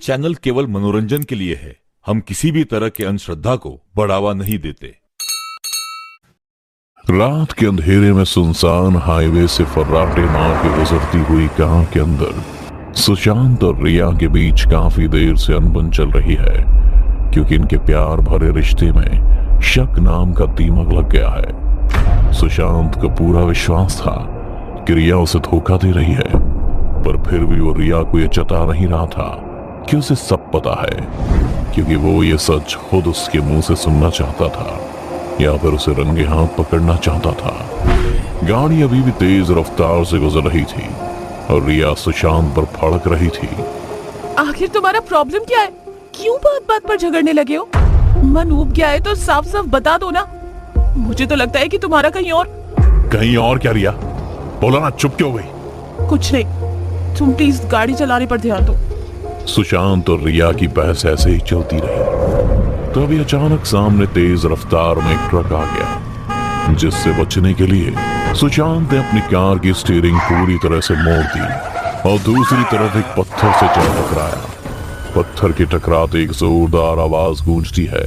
Channel केवल मनोरंजन के लिए है। हम किसी भी तरह के अंधश्रद्धा को बढ़ावा नहीं देते। रात के अंधेरे में सुनसान हाईवे से फर्राटे मार के गुजरती हुई कार के अंदर सुशांत और रिया के बीच काफी देर से अनबन चल रही है, क्योंकि इनके प्यार भरे रिश्ते में शक नाम का दीमक लग गया है। सुशांत को पूरा विश्वास था कि रिया उसे धोखा दे रही है, पर फिर भी वो रिया को यह जता नहीं रहा था कि उसे सब पता है, क्योंकि वो ये सच खुद उसके मुंह से सुनना चाहता था या फिर उसे रंगे हाथ पकड़ना चाहता था। गाड़ी अभी भी तेज रफ्तार से गुजर रही थी और रिया सुशांत पर फड़क रही थी। आखिर तुम्हारा प्रॉब्लम क्या है? क्यों बात बात पर झगड़ने लगे हो? मन ऊब गया है तो साफ साफ बता दो ना। मुझे तो लगता है कि तुम्हारा कहीं और क्या रिया? बोला ना, चुप क्यों गई? कुछ नहीं, तुम प्लीज गाड़ी चलाने पर ध्यान दो। सुशांत और रिया की बहस ऐसे ही चलती रही। तभी अचानक सामने तेज रफ्तार में एक ट्रक आ गया, जिससे बचने के लिए सुशांत ने अपनी कार की स्टीयरिंग पूरी तरह से मोड़ दी और दूसरी तरफ एक पत्थर से जा टकराया। पत्थर के टकराते एक जोरदार आवाज गूंजती है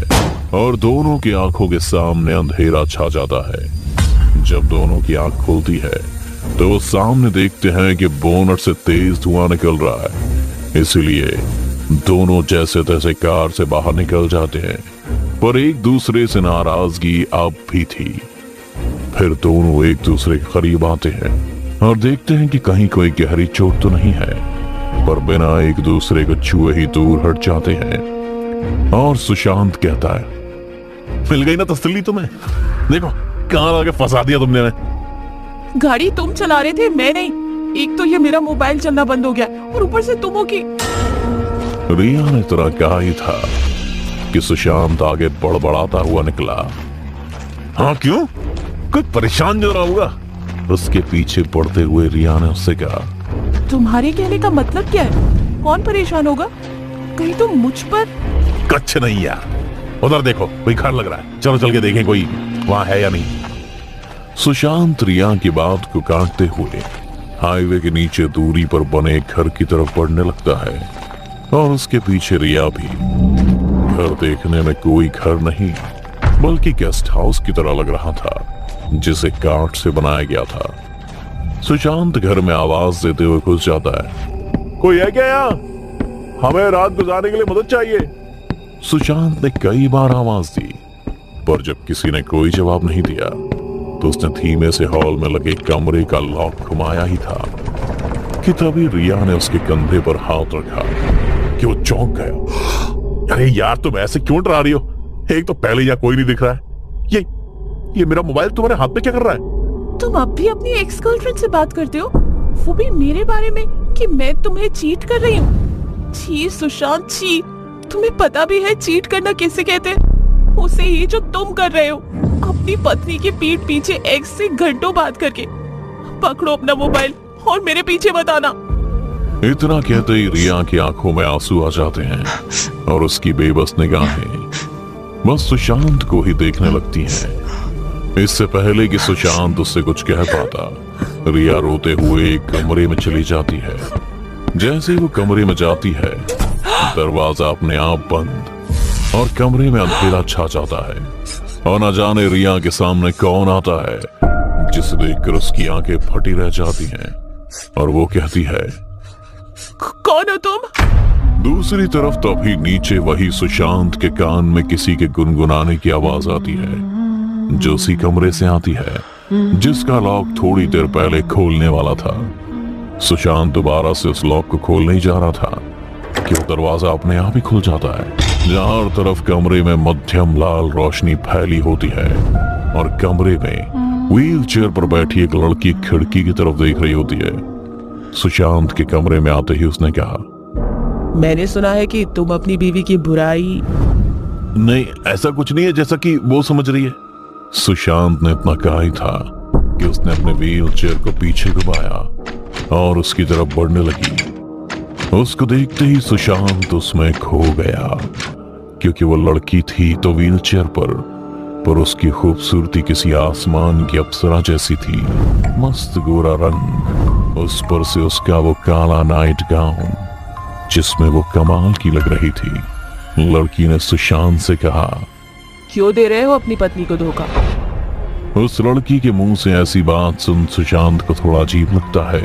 और दोनों की आंखों के सामने अंधेरा छा जाता है। जब दोनों की आंख खुलती है तो वो सामने देखते हैं कि बोनट से तेज धुआं निकल रहा है, इसलिए दोनों जैसे तैसे कार से बाहर निकल जाते हैं, पर एक दूसरे से नाराजगी अब भी थी। फिर दोनों एक दूसरे के करीब आते हैं और देखते हैं कि कहीं कोई गहरी चोट तो नहीं है, पर बिना एक दूसरे को छुए ही दूर हट जाते हैं। और सुशांत कहता है, मिल गई ना तसल्ली तुम्हें? देखो कहां आके फंसा दिया तुमने। गाड़ी तुम चला रहे थे, मैं नहीं। एक तो ये मेरा मोबाइल चलना बंद हो गया और ऊपर से तुम हो की। रिया ने तरह कहा ही था कि सुशांत आगे बड़बड़ाता हुआ निकला। हाँ क्यों? कोई परेशान जो रहा होगा? उसके पीछे पड़ते हुए रिया ने उससे कहा, तुम्हारे कहने का मतलब क्या है? कौन परेशान होगा? कहीं तुम मुझ पर? कच्छ नहीं यार, उधर देखो कोई घर लग रहा है, चलो चल के देखें कोई वहां है या नहीं। सुशांत रिया की बात को काटते हुए हाईवे के नीचे दूरी पर बने एक घर की तरफ बढ़ने लगता है और उसके पीछे रिया भी। घर देखने में कोई घर नहीं बल्कि गेस्ट हाउस की तरह लग रहा था, जिसे काठ से बनाया गया था। सुशांत घर में आवाज देते हुए घुस जाता है, कोई है क्या यहाँ? हमें रात गुजारने के लिए मदद चाहिए। सुशांत ने कई बार आवाज दी, पर जब किसी ने कोई जवाब नहीं दिया तो उसने धीमे से हॉल में लगे कमरे का लॉक घुमाया ही था कि तभी रिया ने उसके कंधे पर हाथ रखा कि वो चौंक गया। अरे यार तुम ऐसे क्यों डरा रही हो? एक तो पहले यहाँ कोई नहीं दिख रहा है, ये मेरा मोबाइल तुम्हारे हाथ में क्या कर रहा है? तुम अब भी अपनी एक्स गर्लफ्रेंड से बात करते हो, वो भी मेरे बारे में कि मैं तुम्हें चीट कर रही हूँ। छी सुशांत छी, तुम्हें पता भी है चीट करना किसे कहते हैं? उसे ही जो तुम कर रहे हो, अपनी पत्नी के पीठ पीछे एक्स से घंटों बात करके। पकड़ो अपना मोबाइल और मेरे पीछे मत आना। इतना कहते ही रिया की आंखों में आंसू आ जाते हैं और उसकी बेबस निगाहें बस सुशांत को ही देखने लगती हैं। इससे पहले कि सुशांत उससे कुछ कह पाता, रिया रोते हुए एक कमरे में चली जाती है। जैसे वो कमरे में जाती है, दरवाजा अपने आप बंद और कमरे में अंधेरा छा जाता है और न जाने रिया के सामने कौन आता है, जिसे देखकर उसकी आंखें फटी रह जाती हैं और वो कहती है, कौन हो तुम? दूसरी तरफ तभी नीचे वही सुशांत के कान में किसी के गुनगुनाने की आवाज आती है, जो उसी कमरे से आती है जिसका लॉक थोड़ी देर पहले खोलने वाला था। सुशांत दोबारा से उस लॉक को खोलने ही जा रहा था कि वो दरवाजा अपने आप ही खुल जाता है। चारों तरफ कमरे में मध्यम लाल रोशनी फैली होती है और कमरे में व्हील चेयर पर बैठी एक लड़की खिड़की की तरफ देख रही होती है। सुशांत के कमरे में आते ही उसने कहा, मैंने सुना है कि तुम अपनी बीवी की बुराई। नहीं ऐसा कुछ नहीं है जैसा कि वो समझ रही है। सुशांत ने इतना कहा ही था कि उसने अपने व्हील चेयर को पीछे घुमाया और उसकी तरफ बढ़ने लगी। उसको देखते ही सुशांत उसमें खो गया, क्योंकि वो लड़की थी तो व्हील चेयर पर उसकी खूबसूरती किसी आसमान की अप्सरा जैसी थी। मस्त गोरा रंग, उस पर से उसका वो काला नाइट गाउन, जिसमें वो कमाल की लग रही थी। लड़की ने सुशांत से कहा, क्यों दे रहे हो अपनी पत्नी को धोखा? उस लड़की के मुंह से ऐसी बात सुन सुशांत को थोड़ा अजीब लगता है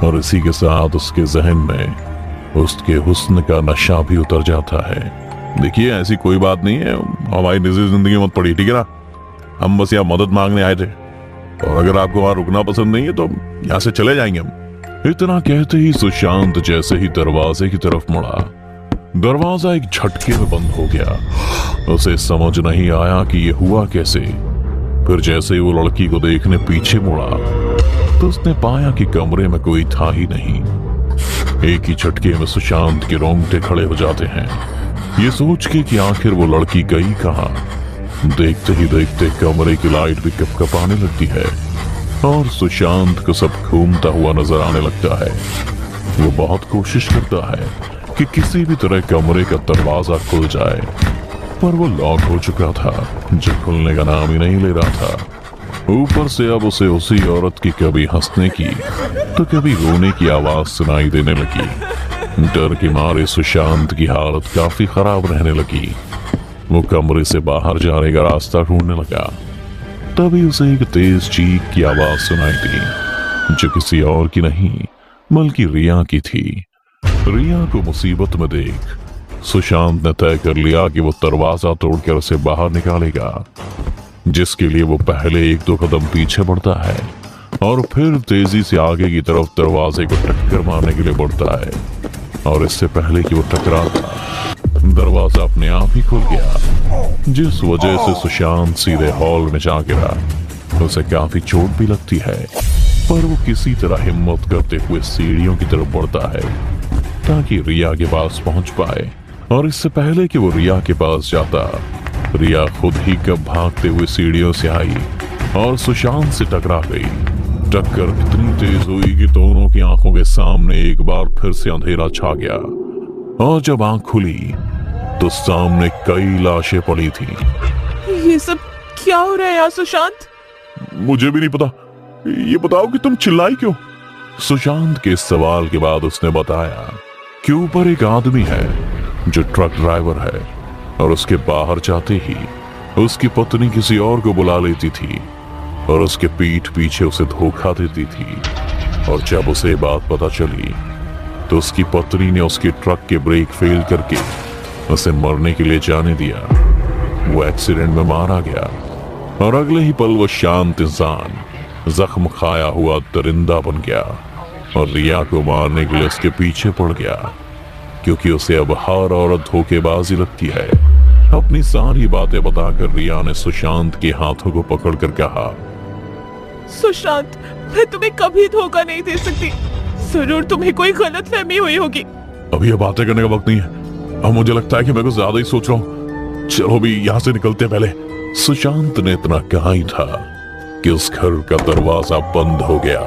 और इसी के साथ उसके जहन में उसके हुस्न का नशा भी उतर जाता है। देखिए, ऐसी कोई बात नहीं है, हमारी निजी जिंदगी मत पड़ी, ठीक है ना? हम बस यहाँ मदद मांगने आए थे और अगर आपको वहां रुकना पसंद नहीं है तो यहाँ से चले जाएंगे हम। इतना कहते ही सुशांत जैसे ही दरवाजे की तरफ मुड़ा, दरवाजा एक झटके में बंद हो गया। उसे समझ नहीं आया कि ये हुआ कैसे। फिर जैसे ही वो लड़की को देखने पीछे मुड़ा तो उसने पाया कि कमरे में कोई था ही नहीं। एक ही झटके में सुशांत के रोंगटे खड़े हो जाते हैं, ये सोच के कि आखिर वो लड़की गई कहाँ। देखते ही देखते कमरे की लाइट भी कपकपाने लगती है और सुशांत को सब घूमता हुआ नजर आने लगता है। वो बहुत कोशिश करता है कि किसी भी तरह कमरे का दरवाजा खुल जाए, पर वो लॉक हो चुका था जो खुलने का नाम ही नहीं ले रहा था। ऊपर से अब उसे उसी औरत की कभी हंसने की तो कभी रोने की आवाज सुनाई देने लगी। डर के मारे सुशांत की हालत काफी खराब रहने लगी। वो कमरे से बाहर जाने का रास्ता ढूंढने लगा, तभी उसे एक तेज चीख की आवाज सुनाई दी जो किसी और की नहीं बल्कि रिया की थी। रिया को मुसीबत में देख सुशांत ने तय कर लिया कि वो दरवाजा तोड़कर उसे बाहर निकालेगा, जिसके लिए वो पहले 1-2 कदम पीछे बढ़ता है और फिर तेजी से आगे की तरफ दरवाजे को टक्कर मारने के लिए बढ़ता है। और इससे पहले कि वो टकराता, दरवाजा अपने आप ही खुल गया, जिस वजह से सुशांत सीधे हॉल में जा गिरा। उसे काफी चोट भी लगती है, पर वो किसी तरह हिम्मत करते हुए सीढ़ियों की तरफ बढ़ता है ताकि रिया के पास पहुंच पाए। और इससे पहले कि वो रिया के पास जाता, रिया खुद ही कब भागते हुए सीढ़ियों से आई और सुशांत से टकरा गई। टक्कर इतनी तेज हुई कि दोनों की आंखों के सामने एक बार फिर से अंधेरा छा गया और जब आंख खुली तो सामने कई लाशें पड़ी थी। ये सब क्या हो रहा है यार सुशांत? मुझे भी नहीं पता, ये बताओ कि तुम चिल्लाई क्यों? सुशांत के इस सवाल के बाद उसने बताया कि ऊपर एक आदमी है जो ट्रक ड्राइवर है और उसके बाहर जाते ही उसकी पत्नी किसी और को बुला लेती थी और उसके पीठ पीछे उसे धोखा देती थी। और जब उसे बात पता चली तो उसकी पत्नी ने उसके ट्रक के ब्रेक फेल करके उसे मरने के लिए जाने दिया। वो एक्सीडेंट में मारा गया और अगले ही पल वो शांत इंसान जख्म खाया हुआ दरिंदा बन गया और रिया को मारने के लिए उसके पीछे पड़ गया, क्योंकि उसे अब हर औरत धोखेबाजी लगती है। अपनी सारी बातें बताकर रिया ने सुशांत के हाथों को पकड़कर कहा, सुशांत, मैं तुम्हें कभी धोखा नहीं दे सकती। जरूर तुम्हें कोई गलतफहमी हुई होगी। अभी ये बातें करने का वक्त नहीं है। अब मुझे लगता है कि मैं कुछ ज्यादा ही सोच रहा हूँ। चलो भी यहाँ से निकलते हैं पहले। सुशांत ने इतना कहा ही था कि उस घर का दरवाजा बंद हो गया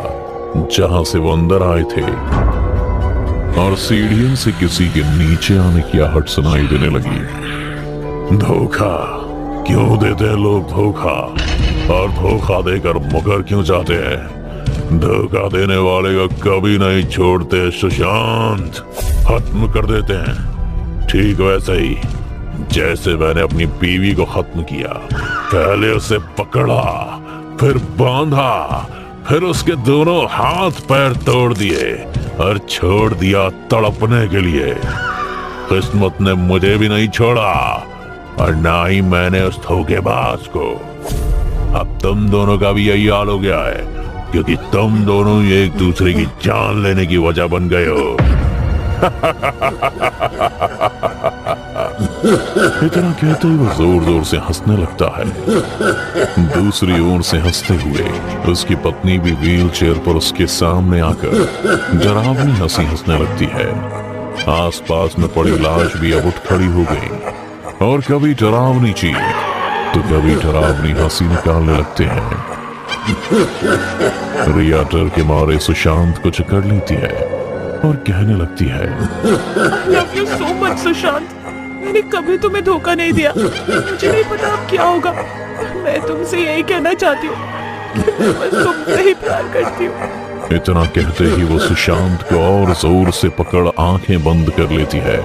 जहां से वो अंदर आए थे और सीढ़ियों से किसी के नीचे आने की आहट सुनाई देने लगी। धोखा क्यों देते हैं लोग धोखा, और धोखा देकर मुकर क्यों जाते हैं? धोखा देने वाले को कभी नहीं छोड़ते सुशांत, खत्म कर देते हैं। ठीक वैसे ही जैसे मैंने अपनी बीवी को खत्म किया। पहले उसे पकड़ा, फिर बांधा, फिर उसके दोनों हाथ पैर तोड़ दिए और छोड़ दिया तड़पने के लिए। किस्मत ने मुझे भी नहीं छोड़ा और ना ही मैंने उस धोखेबाज को। अब तुम दोनों का भी यही हाल हो गया है, क्योंकि तुम दोनों एक दूसरे की जान लेने की वजह बन गए हो। इतना कहते ही वो जोर जोर से हंसने लगता है। दूसरी ओर से हंसते हुए उसकी पत्नी भी व्हील चेयर पर उसके सामने आकर डरावनी हंसी हंसने लगती है। आसपास में पड़ी लाश भी अब उठ खड़ी हो गई और कभी डरावनी चीख तो कभी डरावनी हंसी निकालने लगते हैं। रिया डर के मारे सुशांत को जकड़ लेती है और कहने लगती है, I love you so much, Sushant. मैंने कभी तुम्हें धोखा नहीं दिया। मुझे नहीं पता अब क्या होगा। मैं तुमसे यही कहना चाहती हूँ, मैं बस तुमसे ही प्यार करती हूँ। इतना कहते ही वो सुशांत को और जोर से पकड़ आंखें बंद कर लेती है।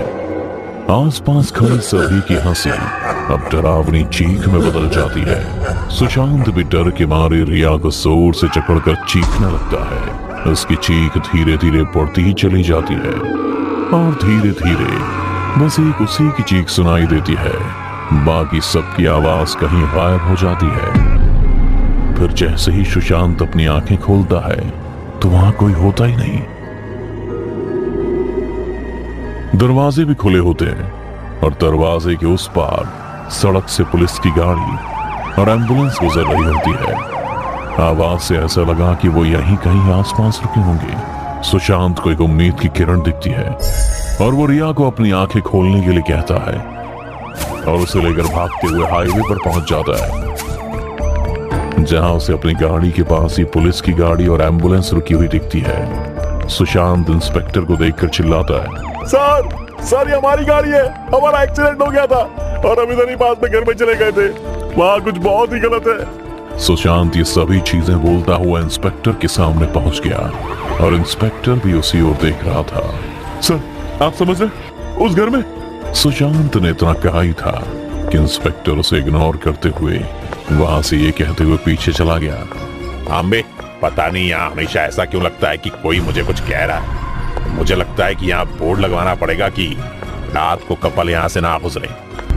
आसपास खड़े सभी की हंसी अब डरावनी चीख में बदल जाती है। सुशांत भी डर के मारे रिया को जोर से जकड़कर चीखने लगता है। उसकी चीख धीरे धीरे बढ़ती ही चली जाती है और धीरे धीरे बस एक उसी की चीख सुनाई देती है। बाकी सबकी आवाज कहीं गायब हो जाती है। फिर जैसे ही सुशांत अपनी आंखें खोलता है तो वहां कोई होता ही नहीं। दरवाजे भी खुले होते हैं और दरवाजे के उस पार सड़क से पुलिस की गाड़ी और एम्बुलेंस गुजर रही होती है। आवाज से ऐसा लगा कि वो यहीं कहीं आसपास रुके होंगे। सुशांत को एक उम्मीद की किरण दिखती है और वो रिया को अपनी आंखें खोलने के लिए कहता है और उसे लेकर भागते हुए हाईवे पर पहुंच जाता है, जहां उसे अपनी गाड़ी के पास ही पुलिस की गाड़ी और एम्बुलेंस रुकी हुई दिखती है। सुशांत इंस्पेक्टर को देखकर चिल्लाता है, सर ये हमारी गाड़ी है, हमारा एक्सीडेंट हो गया था और हम इधर ही पास में घर में चले गए थे, वहाँ कुछ बहुत ही गलत है। सुशांत ये सभी चीजें बोलता हुआ इंस्पेक्टर के सामने पहुंच गया और इंस्पेक्टर भी उसी ओर देख रहा था। सर आप समझ रहे, उस घर में। सुशांत ने इतना कहा ही था कि इंस्पेक्टर उसे इग्नोर करते हुए वहां से ये कहते हुए पीछे चला गया, अम्बे पता नहीं यहाँ हमेशा ऐसा क्यों लगता है कि कोई मुझे कुछ कह रहा है। मुझे लगता है कि यहाँ बोर्ड लगवाना पड़ेगा कि रात को कपल यहाँ से ना गुजरे।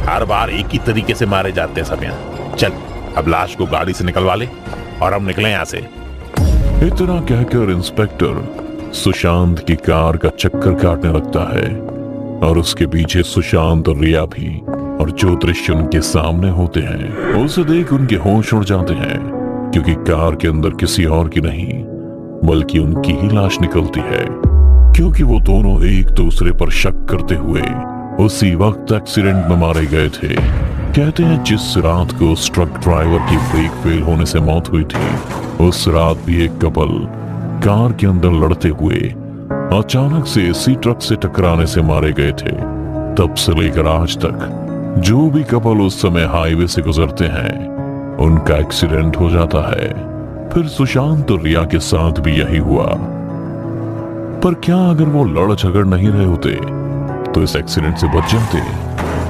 हर बार एक ही तरीके से मारे जाते हैं सब यहाँ। चल अब लाश को गाड़ी से निकलवा ले और हम निकले यहाँ से। इतना कहकर इंस्पेक्टर सुशांत की कार का चक्कर काटने लगता है और उसके पीछे सुशांत और रिया भी। और जो दृश्य उनके सामने होते हैं उसे देख उनके होश उड़ जाते हैं, क्योंकि कार के अंदर किसी और की नहीं बल्कि उनकी ही लाश निकलती है। क्योंकि वो दोनों एक दूसरे पर शक करते हुए उसी वक्त एक्सीडेंट में मारे गए थे। कहते हैं जिस रात को उस ट्रक ड्राइवर की ब्रेक फेल होने से मौत हुई थी, उस रात भी एक कपल कार के अंदर लड़ते हुए अचानक से इसी ट्रक से टकराने से मारे गए थे। तब से लेकर आज तक जो भी कपल उस समय हाईवे से गुजरते हैं उनका एक्सीडेंट हो जाता है। फिर सुशांत और रिया के साथ भी यही हुआ। पर क्या अगर वो लड़ झगड़ नहीं रहे होते तो इस एक्सीडेंट से बच जाते?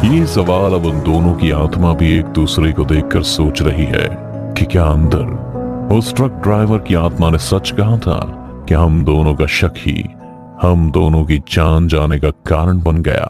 ये सवाल अब उन दोनों की आत्मा भी एक दूसरे को देखकर सोच रही है कि क्या अंदर उस ट्रक ड्राइवर की आत्मा ने सच कहा था कि हम दोनों का शक ही हम दोनों की जान जाने का कारण बन गया।